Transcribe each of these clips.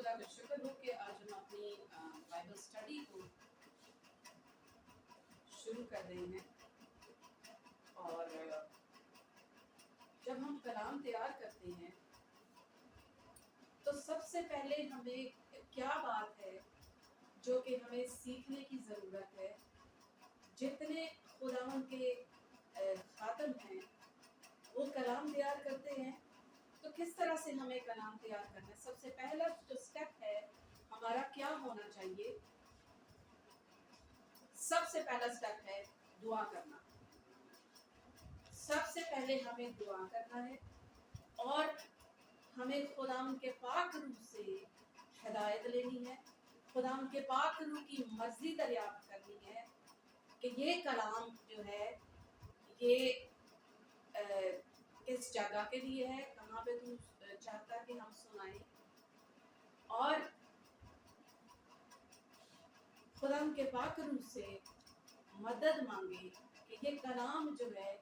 خدا کا شکر ہو کہ آج ہم اپنی بائبل اسٹڈی کو شروع کر رہے ہیں. اور جب ہم کلام تیار کرتے ہیں تو سب سے پہلے ہمیں کیا بات ہے جو کہ ہمیں سیکھنے کی ضرورت ہے. جتنے خداوند کے خادم ہیں وہ کلام تیار کرتے ہیں تو کس طرح سے ہمیں کلام تیار کرنا ہے. سب سے پہلا جو سٹیپ ہے ہمارا کیا ہونا چاہیے. سب سے پہلا سٹیپ ہے دعا کرنا. سب سے پہلے ہمیں دعا کرنا ہے اور ہمیں خداوند کے پاک روح سے ہدایت لینی ہے. خداوند کے پاک روح کی مرضی دریافت کرنی ہے کہ یہ کلام جو ہے یہ کس جگہ کے لیے ہے, کہاں پہ تم چاہتا کہ ہم سنائیں. اور خداوند کے پاک روح سے مدد مانگے کہ یہ کلام جو ہے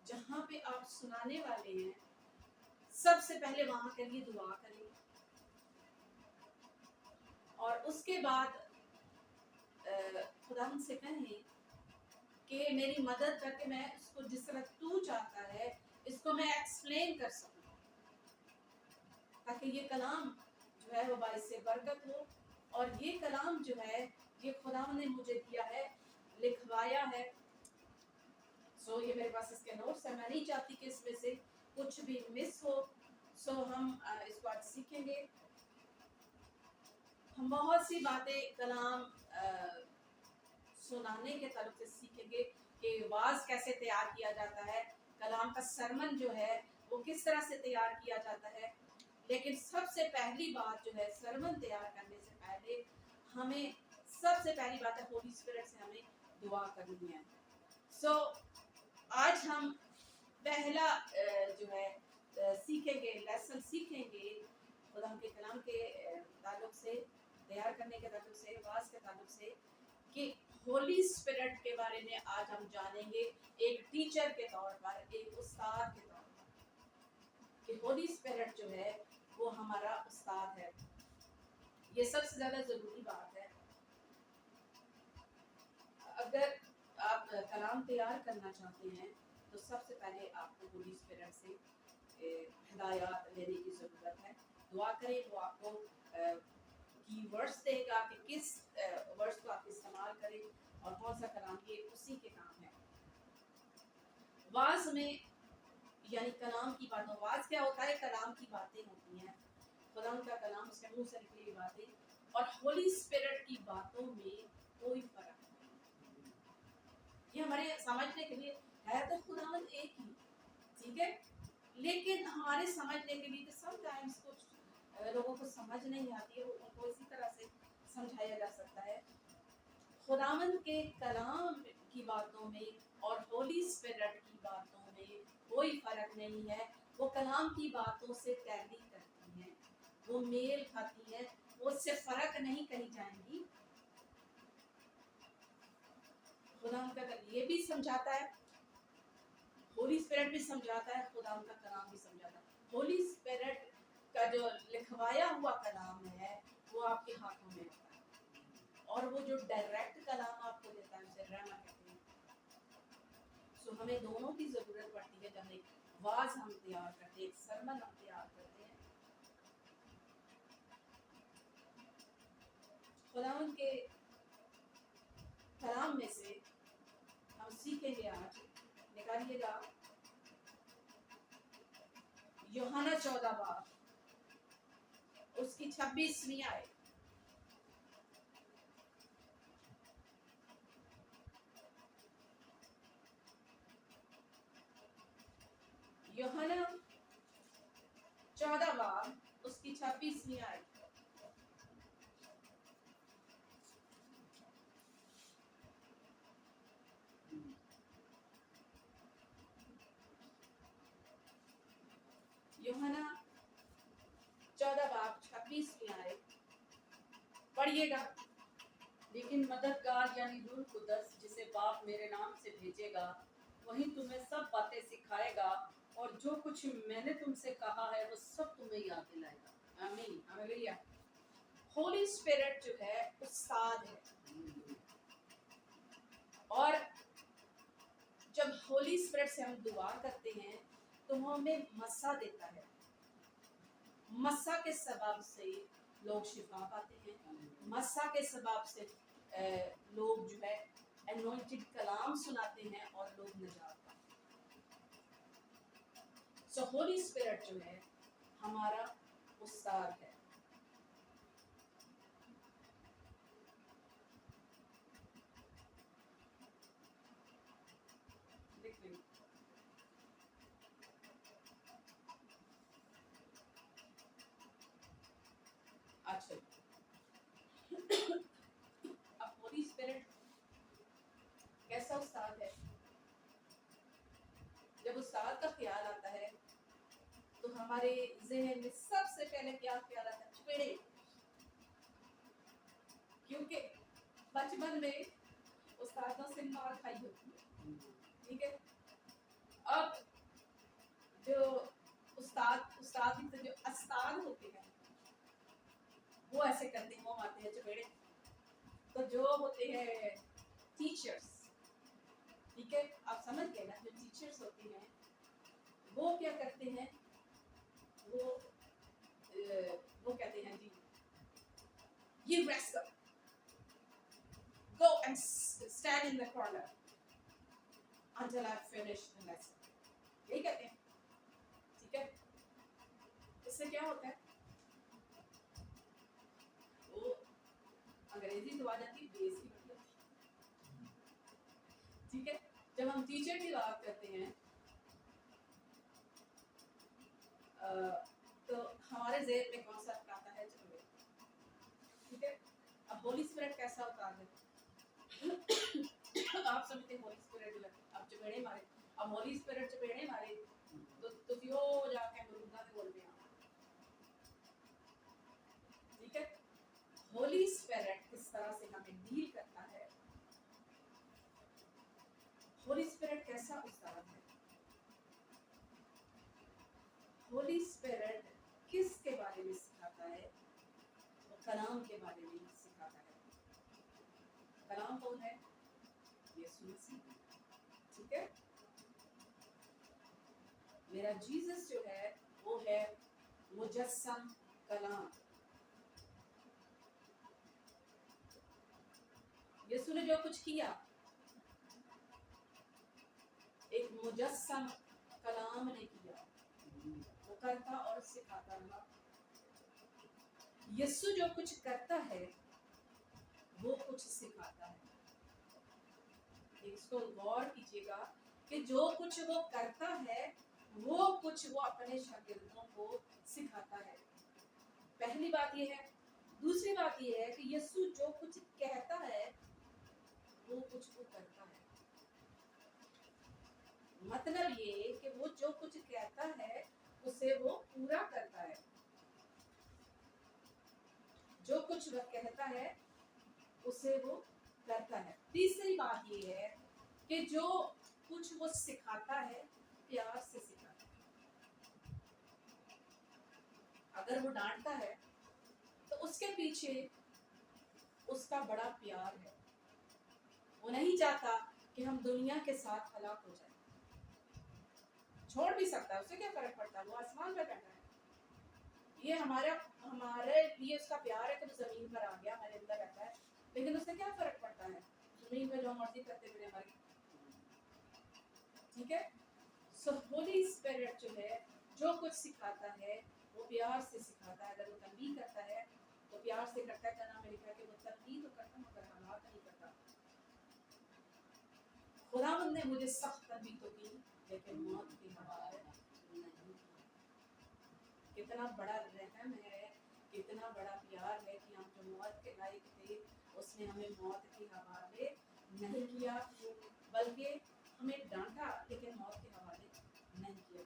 جہاں پہ آپ سنانے والے ہیں سب سے پہلے وہاں کے لیے دعا کریں اور اس کے بعد خداوند سے کہیں کہ میری مدد کر کے میں اس کو جس طرح تو چاہتا ہے اس کو میں ایکسپلین کر سکوں تاکہ یہ کلام جو ہے وہ باعث برکت ہو. اور یہ کلام جو ہے یہ خداوند نے مجھے دیا ہے, لکھوایا ہے. یہ میرے پاس اس کے نوٹس ہے. میں نہیں چاہتی کہ اس میں سے کچھ بھی مس ہو. ہم اس کو آج سیکھیں گے. ہم بہت سی باتیں کلام سنانے کے طرف سے سیکھیں گے کہ واز کیسے تیار کیا جاتا ہے, کلام کا سرمن جو ہے وہ کس طرح سے تیار کیا جاتا ہے. لیکن سب سے پہلی بات جو ہے سرمن تیار کرنے سے پہلے ہمیں سب سے پہلی بات ہے ہولی اسپرٹ سے ہمیں دعا کرنی ہے. آج ہم پہلا جو ہے سیکھیں گے, لیسن سیکھیں گے خدا کے کلام کے تعلق سے, تیار کرنے کے تعلق سے, واز کے تعلق سے, کہ ہولی اسپرٹ کے بارے میں آج ہم جانیں گے ایک ٹیچر کے طور پر, ایک استاد کے طور پر, کہ ہولی اسپرٹ جو ہے وہ ہمارا استاد ہے. یہ سب سے زیادہ ضروری بات ہے. اگر آپ کلام تیار کرنا چاہتے ہیں تو سب سے پہلے آپ کو ہولی اسپرٹ سے ہدایات لینے کی ضرورت ہے. دعا کریں, وہ آپ کو کی ورڈز دے گا کہ کس ورڈز کو آپ استعمال کریں اور کون سا کلام, یہ اسی کے کام ہے. واز میں یعنی کلام کی باتوں, واز کیا ہوتا ہے, کلام کی باتیں ہوتی ہیں, خدا کا کلام, اس کے منہ سے نکلی باتیں. اور ہولی اسپرٹ کی باتوں میں کوئی فرق نہیں. یہ ہمارے سمجھنے کے لیے ہے تو خداوند ایک ہی, ٹھیک ہے, لیکن ہمارے سمجھنے کے لیے سم ٹائمز کچھ لوگوں کو سمجھ نہیں آتی ہے, ان کو اسی طرح سے سمجھایا جا سکتا ہے. خداوند کے کلام کی باتوں میں اور ہولی اسپرٹ کی باتوں میں کوئی فرق نہیں ہے. وہ کلام کی باتوں سے ٹیلی کرتی ہیں, وہ میل کھاتی ہیں, وہ اس سے فرق نہیں کہی جائیں گی. خداوند کا یہ بھی سمجھاتا ہے, ہولی اسپرٹ بھی سمجھاتا ہے, خداوند کا کلام بھی سمجھاتا ہے. ہولی اسپرٹ کا جو لکھوایا ہوا کلام ہے وہ آپ کے ہاتھوں میں ہوتا ہے, اور وہ جو ڈائریکٹ کلام آپ کو دیتا ہے اسے رحمہ کہتے ہیں. ہمیں دونوں کی ضرورت پڑتی ہے. جب ایک واز ہم تیار کرتے ہیں, ایک سرمن ہم تیار کرتے ہیں, خداوند کے کلام میں سے ہم سیکھیں گے. آج نکالیے گا یوحنا 14 باب, اس کی 26ویں آیت. یوحنا 14 باب اس کی 26ویں آیت. یوحنا 14 باب 26ویں آیت پڑھیے گا. لیکن مددگار یعنی روح القدس جسے باپ میرے نام سے بھیجے گا وہی تمہیں سب باتیں سکھائے گا اور جو کچھ میں نے تم سے کہا ہے وہ سب تمہیں یاد دلائے گا. آمین, ہاللویا. ہولی اسپرٹ جو ہے استاد ہے. اور جب ہولی اسپرٹ سے ہم دعا کرتے ہیں تو وہ ہمیں مسا دیتا ہے. مسا کے سبب سے لوگ شفا پاتے ہیں. مسا کے سبب سے لوگ جو ہے انوائنٹڈ کلام سناتے ہیں اور لوگ نجات پاتے ہیں. سو ہولی اسپرٹ جو ہے ہمارا استاد ہے. اچھا اب ہولی اسپرٹ کیسا استاد ہے؟ جب استاد کا خیال آتا ہے تو ہمارے ذہن میں سب سے پہلے کیا خیال آتا ہے؟ چپیڑے. کیونکہ بچپن میں استادوں سے مار کھائی ہوتی ہے. ٹھیک ہے. اب جو استاد جو استاد ہوتے ہیں وہ ایسے کرتے ہیں، وہ مارتے ہیں چپیڑے. تو جو ہوتے ہیں ٹیچرز، ٹھیک ہے آپ سمجھ گئے نا، جو ٹیچرز ہوتے ہیں وہ کیا کرتے ہیں، وہ کہتے ہیں جی you rascal go and stand in the corner until I finish the lesson. یہی کہتے ہیں. ٹھیک ہے. اس سے کیا ہوتا ہے، وہ انگریزی تو آ جاتی ہے، بےعزتی بڑھ جاتی ہے. ٹھیک ہے. جب ہم ٹیچر کی بات کرتے ہیں تو ہمارے ذہن میں کون سا آتا ہے؟ چپیڑے. ٹھیک ہے. اب ہولی اسپرٹ کیسا ہوتا ہے؟ آپ سمجھتے ہیں ہولی اسپرٹ اب چپیڑے مارے، اب ہولی اسپرٹ چپیڑے مارے تو وہ جا کے مرودہ سے بولتے ہیں. ٹھیک ہے. ہولی اسپرٹ کس طرح سے ہمیں ڈیل کرتا ہے؟ ہولی اسپرٹ کیسا استاد ہے؟ ہولی اسپرٹ کس کے بارے میں سکھاتا ہے؟ وہ کلام کے بارے میں سکھاتا ہے. کلام کون ہے؟ یسوع مسیح. ٹھیک ہے. میرا جیزس جو ہے وہ ہے مجسم کلام. یسوع نے جو کچھ کیا ایک مجسم کلام نے کیا، وہ کرتا اور سکھاتا رہا. یسوع جو کچھ کرتا ہے وہ کچھ سکھاتا ہے. اس کو غور کیجیے گا کہ جو کچھ وہ کرتا ہے وہ کچھ وہ اپنے شاگردوں کو سکھاتا ہے. پہلی بات یہ ہے. دوسری بات یہ ہے کہ یسوع جو کچھ کہتا ہے وہ کچھ وہ کرتا ہے. مطلب یہ کہ وہ جو کچھ کہتا ہے اسے وہ پورا کرتا ہے. جو کچھ وہ کہتا ہے اسے وہ کرتا ہے. تیسری بات یہ ہے کہ جو کچھ وہ سکھاتا ہے پیار سے سکھاتا ہے. اگر وہ ڈانٹتا ہے تو اس کے پیچھے اس کا بڑا پیار ہے. وہ نہیں چاہتا کہ ہم دنیا کے ساتھ ہلاک ہو جائیں. چھوڑ بھی سکتا ہے، اسے کیا فرق پڑتا ہے، وہ آسمان پہ بیٹھا ہے. یہ ہمارے لیے اس کا پیار ہے کہ وہ زمین پر آ گیا، ہمارے اندر رہتا ہے. لیکن اس سے کیا فرق پڑتا ہے، زمین پہ جو مرضی کرتے پھرے ہماری. ٹھیک ہے. سو ہولی اسپرٹ جو ہے جو کچھ سکھاتا ہے وہ پیار سے سکھاتا ہے. اگر وہ تنبیہ کرتا ہے تو پیار سے کرتا ہے. کا نام لکھا ہے کہ وہ تنبیہ تو کرتا مگر ہلاک نہیں کرتا. خداوند نے مجھے سخت تنبیہ تو کی لیکن موت کی حوالے نہیں. کتنا بڑا رحم ہے، کتنا بڑا پیار ہے کہ ہم جو موت کے لائق تھے اس نے ہمیں موت کے حوالے نہیں کیا، بلکہ ہمیں ڈانٹا لیکن موت کے حوالے نہیں کیا.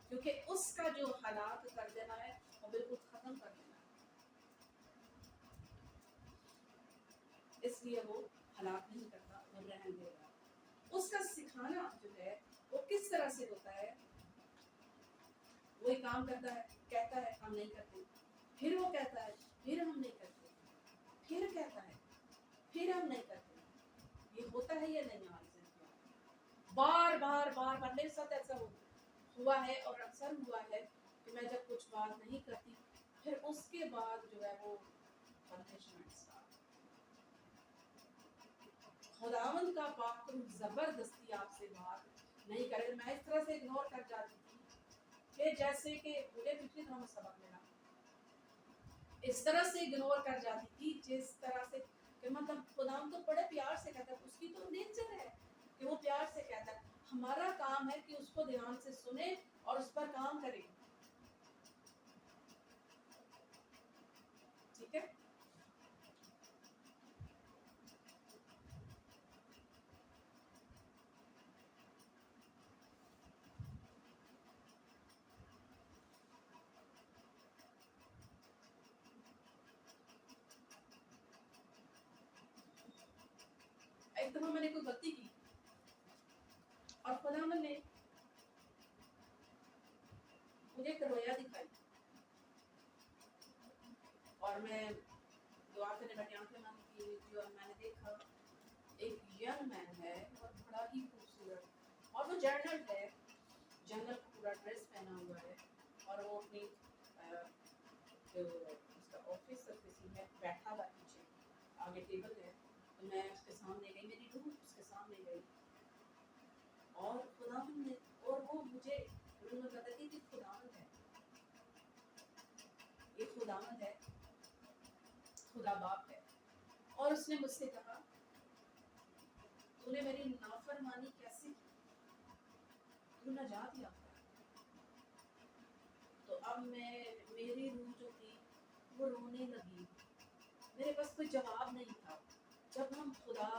کیونکہ اس کا جو ہلاک کر دینا ہے وہ بالکل ختم کر دینا ہے، اس لیے وہ ہلاک نہیں کرتا، وہ رہنے دے گا. اس کا سکھانا جو ہے وہ کس طرح سے ہوتا ہے؟ وہ ایک کام کرتا ہے، کہتا ہے، ہم نہیں کرتے. پھر وہ کہتا ہے پھر ہم نہیں کرتے، پھر کہتا ہے پھر ہم نہیں کرتے. یہ ہوتا ہے یا نہیں ہماری زندگی میں؟ بار بار بار بار میرے ساتھ ایسا ہوا ہے اور اکثر ہوا ہے کہ میں جب کچھ بات نہیں کرتی پھر اس کے بعد جو ہے وہ پنشمنٹ اسٹارٹ. خداوند کا پاک روح زبردستی آپ سے بات نہیں کرے. میں اس طرح سے اگنور کر جاتی تھی کہ جیسے کہ مجھے پچھلی دنوں سبق ملا، اس طرح سے اگنور کر جاتی تھی جس طرح سے کہ مطلب خداوند تو بڑے پیار سے کہتا ہے، اس کی تو نیچر ہے کہ وہ پیار سے کہتا ہے. ہمارا کام ہے کہ اس کو دھیان سے سنے اور اس پر کام کرے. ٹھیک ہے. ایک دفعہ میں نے کوئی غلطی کی اور خداوند نے مجھے ایک رویا دکھائی اور میں دعا کرنے بیٹھی، آنکھیں بند کی ہوئی تھی اور میں نے دیکھا ایک ینگ مین ہے اور بڑا ہی خوبصورت، اور وہ جنرل ہے، جنرل پورا ڈریس پہنا ہوا ہے اور وہ اپنی جو اس کا آفس کسی میں بیٹھا ہوا پیچھے آگے ٹیبل ہے. تو میں اس کے سامنے گئی، میری روح اس کے سامنے گئی اور خداوند نے، اور وہ مجھے انہوں نے بتا دی کہ خداوند ہے، یہ خداوند ہے، خدا باپ ہے. اور اس نے مجھ سے کہا تو نے میری نافرمانی کیسے کی، تو نجات یافتہ ہے. تو اب میری روح جو تھی وہ رونے لگی، میرے پاس کوئی جواب نہیں تھا. جب ہم خدا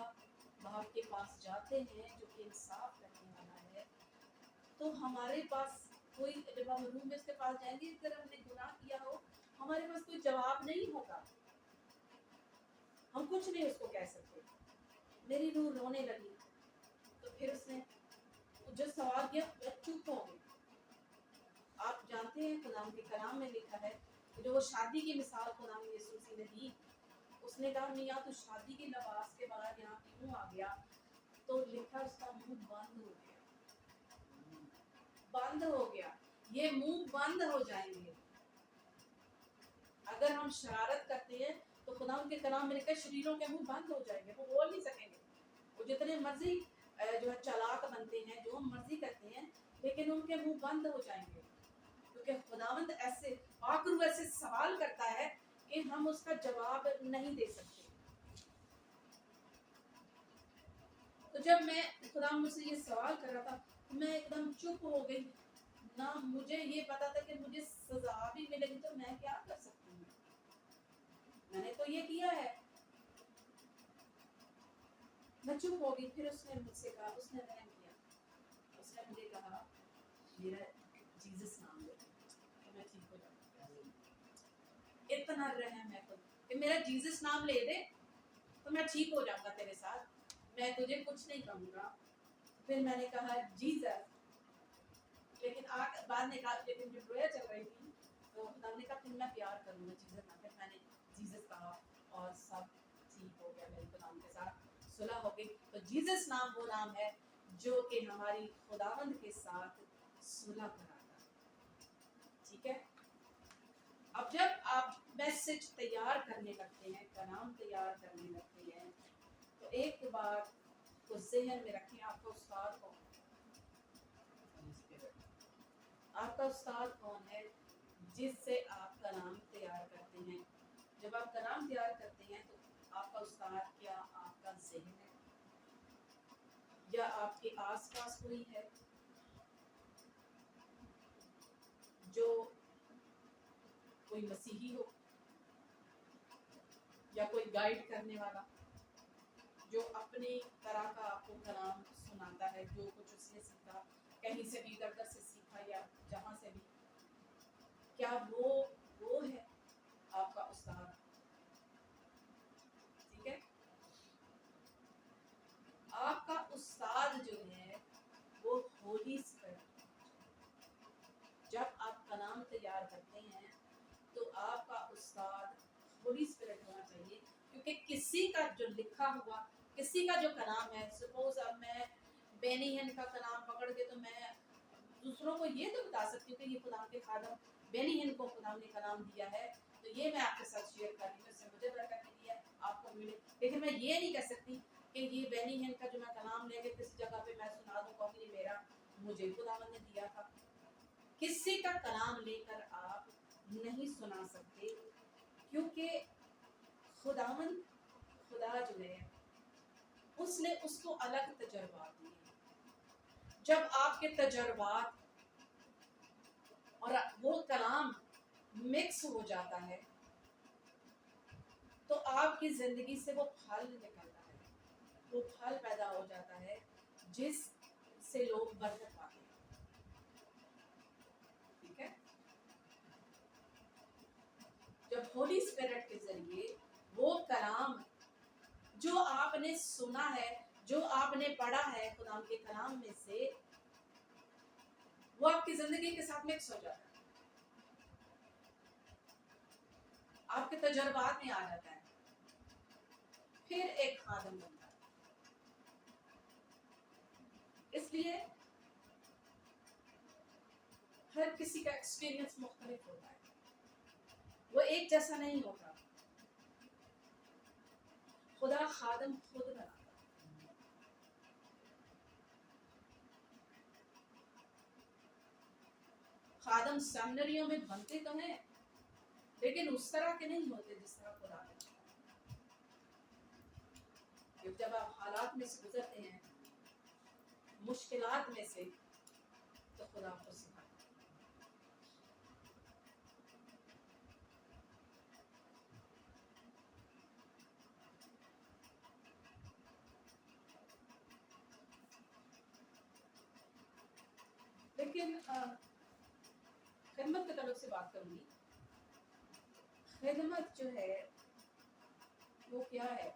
باپ کے پاس جاتے ہیں جو کہ انصاف کرنے والا ہے، تو ہمارے پاس کوئی، جب ہم روح میں اس کے پاس جائیں گے اگر ہم نے گناہ کیا ہو ہمارے پاس کوئی جواب نہیں ہوگا، ہم کچھ نہیں اس کو کہہ سکتے. میری روح رونے لگی. تو پھر اس نے جو سوال کیا میں چپ ہو گئی. آپ جانتے ہیں خدا کے کلام میں لکھا ہے جو وہ شادی کی مثال خدا یسوع مسیح نے دی، اس نے کہا میاں تو شادی کے لباس کے بعد یہاں کیوں آ گیا؟ تو لکھا اس کا منہ بند ہو گیا، بند ہو گیا. یہ منہ بند ہو جائیں گے اگر ہم شرارت کرتے ہیں تو خدا کے کلام میں لکھا شریروں کے منہ بند ہو جائیں گے، وہ بول نہیں سکیں گے. وہ جتنے مرضی جو ہے چالاک بنتے ہیں، جو ہم مرضی کرتے ہیں، لیکن ان کے منہ بند ہو جائیں گے کیونکہ خداوند ایسے پاک روح ایسے سوال کرتا ہے کہ ہم اس کا جواب نہیں دے سکتے. تو جب میں خدا مجھ سے یہ سوال کر رہا تھا میں ایک دم چپ ہو گئی. نہ مجھے یہ پتا تھا کہ مجھے سزا بھی ملے گی، تو میں کیا کر سکتی ہوں، میں نے تو یہ کیا ہے. میں چپ ہو گئی. پھر اس نے مجھ سے کہا، اس نے رحم کیا، اس نے مجھے کہا میرا جیزس نام لے کہ میں ٹھیک ہو جاؤں. اتنا رحم ہے تو کہ میرا جیزس نام لے دے تو میں ٹھیک ہو جاؤں گا تیرے ساتھ، میں تجھے کچھ نہیں کہوں گا. پھر میں نے کہا جیزس، لیکن بعد نے کہا، لیکن جو رویا چل رہی تھی تو خدا نے کہا پھر میں پیار کروں گا جیزس نام. پھر میں نے جیزس کہا اور سب ٹھیک ہو گیا، میرے خدا کے ساتھ صلح ہو گئی. تو جیزس نام وہ نام ہے جو کہ ہماری خداوند کے ساتھ صلح کراتا ہے. ٹھیک ہے. اب جب آپ میسج تیار کرنے لگتے ہیں، کلام تیار کرنے لگتے ہیں، تو ایک بات کو ذہن میں رکھیں، آپ کا استاد کون ہے؟ آپ کا استاد کون ہے جس سے آپ کلام تیار کرتے ہیں؟ جب آپ کلام تیار کرتے ہیں تو آپ کا استاد کیا آپ کا ذہن ہے یا آپ کے آس پاس کوئی ہے جو کوئی مسیحی ہو یا کوئی گائیڈ کرنے والا جو اپنی طرح کا آپ کو کلام سناتا ہے، جو کچھ اس نے سیکھا کہیں سے بھی، در سے سیکھا یا جہاں سے بھی، کیا وہ ہے آپ کا استاد؟ ٹھیک ہے. آپ کا استاد جو ہے وہ ہولی اسپرٹ. جب آپ کلام تیار کرتے ہیں تو آپ کا استاد ہولی اسپرٹ ہونا چاہیے، کیونکہ کسی کا جو لکھا ہوا، کسی کا جو کلام ہے، سپوز اب میں بینی ہن کا کلام پکڑ کے تو میں دوسروں کو یہ تو بتا سکتی ہوں کہ یہ خدا کے خادم بینی ہن کو خدا نے کلام دیا ہے، تو یہ میں آپ کے ساتھ شیئر کر رہی ہوں، اس سے مجھے برکت ملی ہے، آپ کو ملے، لیکن میں یہ نہیں کہہ سکتی کہ یہ بینی ہن کا جو میں کلام لے کے کسی جگہ پہ میں سنا دوں کہ یہ میرا مجھے خداوند نے دیا تھا۔ کسی کا کلام لے کر آپ نہیں سنا سکتے، کیونکہ خداوند خدا جو ہے اس نے اس کو الگ تجربات دیے۔ جب آپ کے تجربات اور وہ کلام مکس ہو جاتا ہے تو آپ کی زندگی سے وہ پھل نکلتا ہے، وہ پھل پیدا ہو جاتا ہے جس سے لوگ برکت پاتے ہیں۔ ٹھیک ہے، جب ہولی اسپرٹ کے ذریعے وہ کلام جو آپ نے سنا ہے، جو آپ نے پڑھا ہے خدا کے کلام میں سے، وہ آپ کی زندگی کے ساتھ مکس ہو جاتا ہے، آپ کے تجربات میں آ جاتا ہے، پھر ایک خادم بنتا ہے۔ اس لیے ہر کسی کا ایکسپیرینس مختلف ہوتا ہے، وہ ایک جیسا نہیں ہوتا۔ خدا خادم خود بناتا ہے۔ خادم سیمنریوں میں بنتے تو ہیں، لیکن اس طرح کے نہیں ہوتے جس طرح خدا بناتا ہے۔ کیونکہ جب آپ حالات میں سے گزرتے ہیں، مشکلات میں سے، تو خدا آپ کو سکھاتا ہے۔ لیکن خدمت کے تعلق سے بات کروں گی۔ خدمت جو ہے وہ کیا ہے؟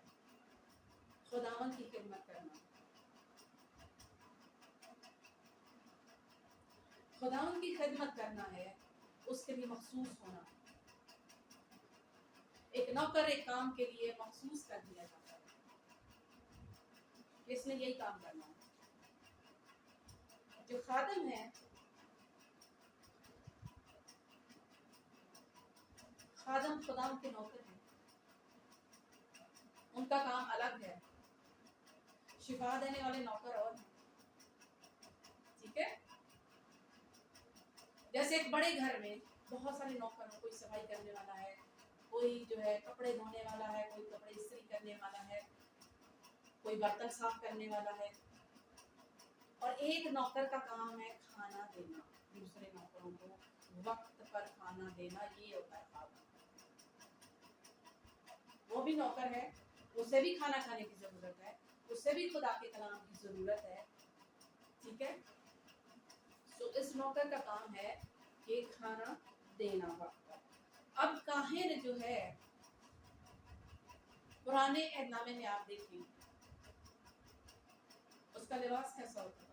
خداوند کی خدمت کرنا، خداوند کی خدمت کرنا ہے، اس کے لیے مخصوص ہونا۔ ایک نوکر ایک کام کے لیے مخصوص کر دیا جاتا ہے، اس نے یہی کام کرنا ہے۔ جو خادم ہے، خادم خدا کے نوکر ہیں، ان کا کام الگ ہے، شفا دینے والے نوکر اور ہیں۔ ٹھیک ہے، جیسے ایک بڑے گھر میں بہت سارے نوکر ہیں، کوئی صفائی کرنے والا ہے، کوئی جو ہے کپڑے دھونے والا ہے، کوئی کپڑے استری کرنے والا ہے، کوئی برتن صاف کرنے والا ہے، اور ایک نوکر کا کام ہے کھانا دینا، دوسرے نوکروں کو وقت پر کھانا دینا، یہ ہوتا ہے خادم۔ وہ بھی نوکر ہے، اسے بھی کھانا کھانے کی ضرورت ہے، اسے بھی خدا کے کلام کی ضرورت ہے۔ ٹھیک ہے، تو اس نوکر کا کام ہے کہ کھانا دینا وقت پر۔ اب کاہن جو ہے، پرانے عہد نامے میں آپ دیکھیں اس کا لباس کیسا ہوتا تھا؟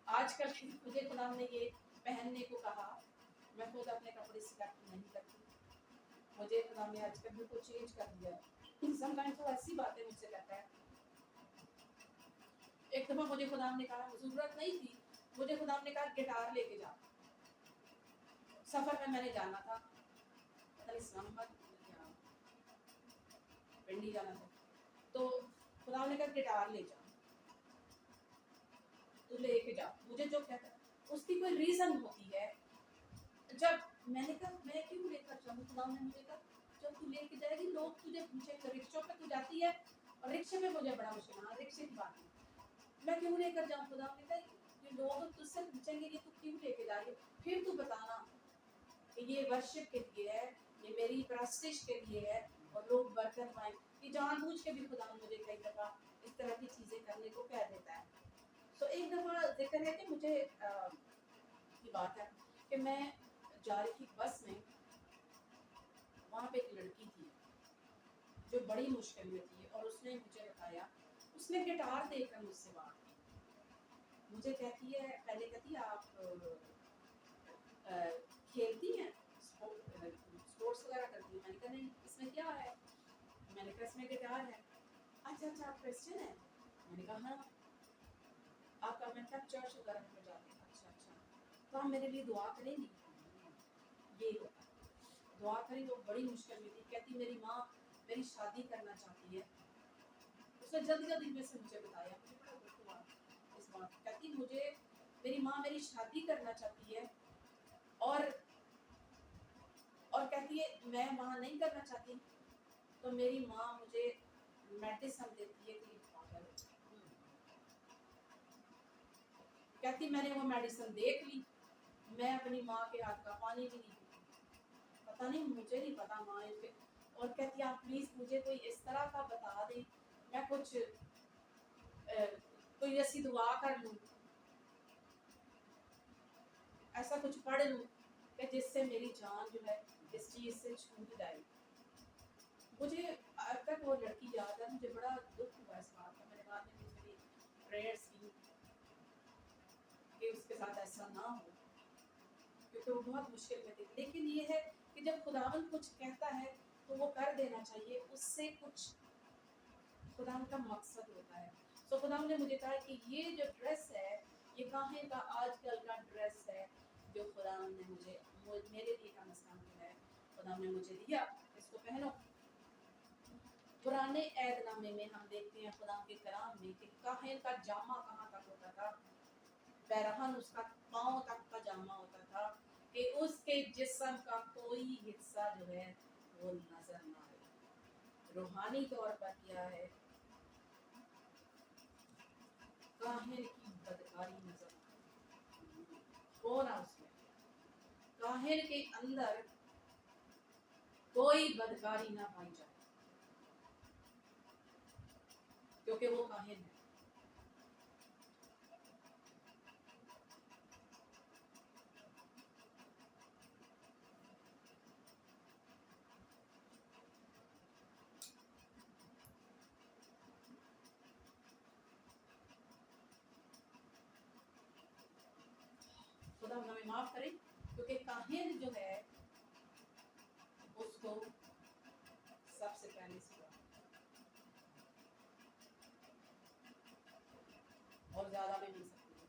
آج کل مجھے خدا نے یہ پہننے کو کہا، میں خود اپنے کپڑے سلیکٹ نہیں کرتی، مجھے خدا نے آج کل بالکل چینج کر دیا ہے۔ سم ٹائمز وہ ایسی باتیں مجھ سے کہتا ہے۔ ایک دفعہ مجھے خدا نے کہا، ضرورت نہیں تھی، مجھے خدا نے کہا گٹار لے کے جا، سفر میں نے جانا تھا، پتہ نہیں اسلام آباد یا پنڈی جانا تھا، تو خدا نے کہا گٹار لے جا، تو لے کے جا، مجھے جو کہتا ہے اس کی کوئی ریزن ہوتی ہے۔ جب میں نے کہا میں کیوں لے کر جاؤں، خدا نے مجھے کہا جب تو لے کے جائے گی لوگ تجھے پوچھیں گے، رکشوں پہ تو جاتی ہے، اور رکشے میں مجھے بڑا مشکل ہے، رکشے کی بات نہیں، میں کیوں لے کر جاؤں، خدا نے کہا یہ لوگ تجھ سے پوچھیں گے کہ تو کیوں لے کے جا رہی ہے، پھر تو بتانا کہ یہ ورشپ کے لیے ہے، یہ میری پرستش کے لیے ہے، اور لوگ برکت پائیں۔ یہ جان بوجھ کے بھی خدا مجھے کئی دفعہ اس طرح کی چیزیں کرنے کو کہہ دیتا ہے۔ تو ایک دفعہ ذکر ہے کہ مجھے کی بات ہے کہ میں جا رہی تھی بس میں، وہاں پہ ایک لڑکی تھی جو بڑی مشکل میں تھی، اور اس نے مجھے بتایا، اس نے گٹار دے کر مجھ سے بات کی، مجھے کہتی ہے، پہلے کہتی ہے آپ کھیلتی ہیں اسپورٹس وغیرہ کرتی ہیں. میں نے کہا نہیں اس میں کیا ہے, میں نے کہا اس میں گٹار ہے. اچھا اچھا آپ کرسچن ہیں, میں نے کہا ہاں. آپ کا میں کب چرچ وغیرہ میں جاتے ہیں, اچھا اچھا تو آپ میرے لیے دعا کریں گی. یہ ہوتا دعا کریں تو بڑی مشکل میں تھی. کہتی میری ماں میری شادی کرنا چاہتی ہے. اس نے جلدی جلدی میں سے مجھے بتایا, مجھے بڑا دکھ ہوا اس بات. کہتی مجھے میری ماں میری شادی کرنا چاہتی ہے اور کہتی ہے میں وہاں نہیں کرنا چاہتی. تو میری ماں مجھے میڈیسن دیتی ہے کہ پاگل. کہتی میں نے وہ میڈیسن دیکھ لی, میں اپنی ماں کے ہاتھ کا پانی بھی نہیں پیتی. پتہ نہیں مجھے نہیں پتا ماں کے. اور کہتی آپ پلیز مجھے کوئی اس طرح کا بتا دیں, میں کچھ کوئی ایسی دعا کر لوں, ایسا کچھ پڑھ لوں کہ جس سے میری جان جو ہے اس چیز سے چھوٹ جائے. مجھے اب تک وہ لڑکی یاد ہے, مجھے بڑا دکھ ہوا اس بات کا. میں نے بعد میں میری پریئرس کی کہ اس کے ساتھ ایسا نہ ہو, کیونکہ وہ بہت مشکل میں تھی. لیکن یہ ہے کہ جب خداوند کچھ کہتا ہے تو وہ کر دینا چاہیے, اس سے کچھ خداوند کا مقصد ہوتا ہے. تو خداوند نے مجھے کہا کہ یہ جو ڈریس ہے یہ کاہن کا آج کل کا ڈریس ہے جو خداوند نے مجھے میرے لیے کم از کم جو ہے خداوند نے مجھے دیا, اس کو پہنو. پرانے عہد نامے میں ہم دیکھتے ہیں خدا کے کلام میں کہ کاہن کا جامہ کہاں تک ہوتا تھا, پیرہن اس کا پاؤں تک کا جامہ ہوتا تھا کہ اس کے جسم کا کوئی حصہ جو ہے وہ نظر نہ آئے. روحانی طور پر کیا ہے, کاہن کی بدکاری نظر ہو رہا, اس میں کاہن کے اندر کوئی بدکاری نہ پائی جائے کیونکہ وہ کاہن ہے. خدا ہمیں معاف کرے, کیونکہ کاہن جو ہے اس کو سب سے پہلے سوا اور زیادہ بھی مل سکتی ہے.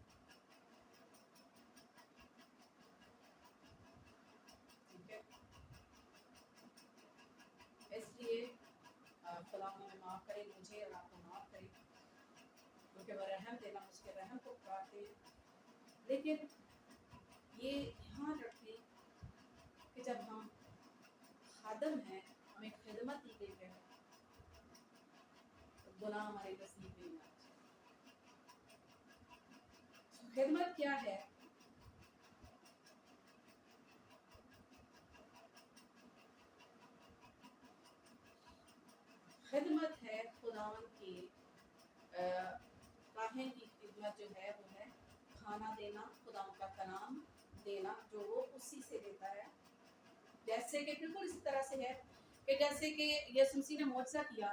ٹھیک ہے, اس لیے خدا ہمیں معاف کرے, مجھے اور آپ کو معاف کرے, کیونکہ وہ رحم دینا اس کے رحم کو پکارتے ہیں. لیکن یہ دھیان رکھیں کہ جب ہم خادم ہیں, ہمیں خدمت دی گئی ہے, تو گناہ ہمارے نصیب میں نہیں آنا چاہیے. خدمت کیا ہے؟ خدمت ہے خداوند کی کاہن کی خدمت جو ہے وہ ہے کھانا دینا, خداوند کا کلام دینا جو وہ اسی سے دیتا ہے. جیسے کہ بالکل اسی طرح سے ہے کہ جیسے کہ یسوع مسیح نے معجزہ کیا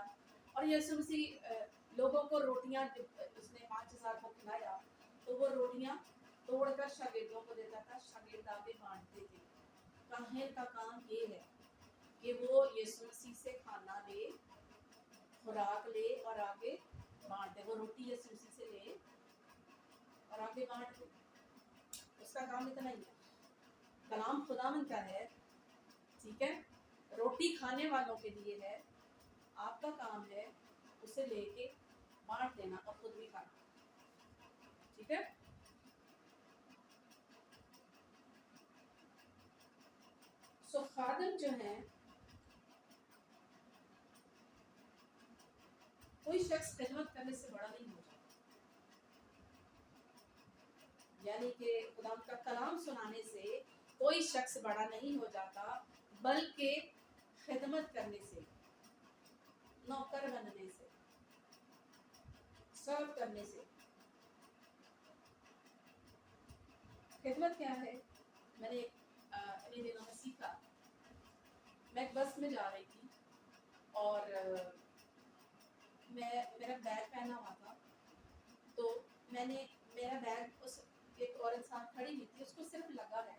اور یسوع مسیح لوگوں کو روٹیاں, اس نے 5000 کو کھلایا تو وہ روٹیاں توڑ کر شاگردوں کو دیتا تھا, شاگرد آگے بانٹتے تھے. کاہن کا کام یہ ہے کہ وہ یسوع مسیح سے کھانا لے, خوراک لے اور آگے بانٹ دے. وہ روٹی یسوع مسیح سے لے اور آگے بانٹ دے. اس کا کام اتنا ہی ہے. کلام خداوند کا ہے, ٹھیک ہے, روٹی کھانے والوں کے لیے ہے. آپ کا کام ہے اسے لے کے بانٹ دینا اور خود بھی کھانا. ٹھیک ہے, سو خادم جو ہیں کوئی شخص خدمت کرنے سے بڑا نہیں ہو جاتا. یعنی کہ خدا کا کلام سنانے سے کوئی شخص بڑا نہیں ہو جاتا, بلکہ خدمت کرنے سے, نوکر بننے سے, سرو کرنے سے. خدمت کیا ہے؟ میں نے انہیں دنوں میں سیکھا. میں ایک بس میں جا رہی تھی اور میرا بیگ پہنا ہوا تھا, تو میں نے میرا بیگ اس ایک عورت ساتھ کھڑی ہوئی تھی, اس کو صرف لگا ہے,